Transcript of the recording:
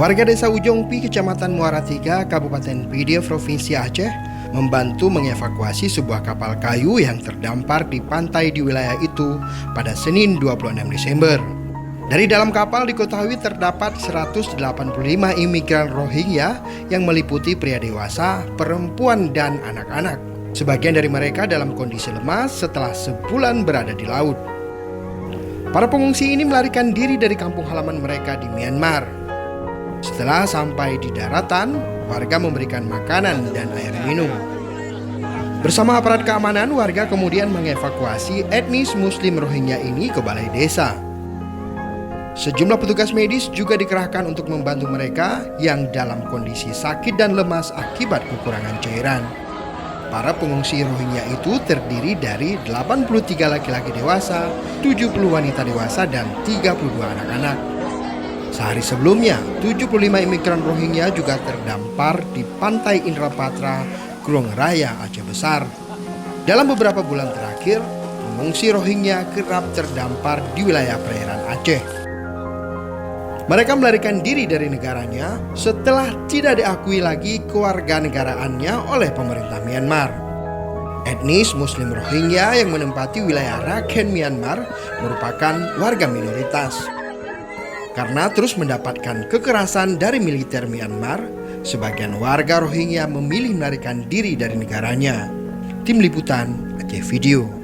Warga desa Ujongpi, Kecamatan Muara III, Kabupaten Pide, Provinsi Aceh, membantu mengevakuasi sebuah kapal kayu yang terdampar di pantai di wilayah itu pada Senin 26 Desember. Dari dalam kapal diketahui terdapat 185 imigran Rohingya yang meliputi pria dewasa, perempuan, dan anak-anak. Sebagian dari mereka dalam kondisi lemas setelah sebulan berada di laut. Para pengungsi ini melarikan diri dari kampung halaman mereka di Myanmar. Setelah sampai di daratan, warga memberikan makanan dan air minum. Bersama aparat keamanan, warga kemudian mengevakuasi etnis Muslim Rohingya ini ke balai desa. Sejumlah petugas medis juga dikerahkan untuk membantu mereka yang dalam kondisi sakit dan lemas akibat kekurangan cairan. Para pengungsi Rohingya itu terdiri dari 83 laki-laki dewasa, 70 wanita dewasa, dan 32 anak-anak. Sehari sebelumnya, 75 imigran Rohingya juga terdampar di pantai Indrapatra, Grong Raya, Aceh Besar. Dalam beberapa bulan terakhir, pengungsi Rohingya kerap terdampar di wilayah perairan Aceh. Mereka melarikan diri dari negaranya setelah tidak diakui lagi kewarganegaraannya oleh pemerintah Myanmar. Etnis Muslim Rohingya yang menempati wilayah Rakhine Myanmar merupakan warga minoritas. Karena terus mendapatkan kekerasan dari militer Myanmar, sebagian warga Rohingya memilih melarikan diri dari negaranya. Tim Liputan Aceh Video.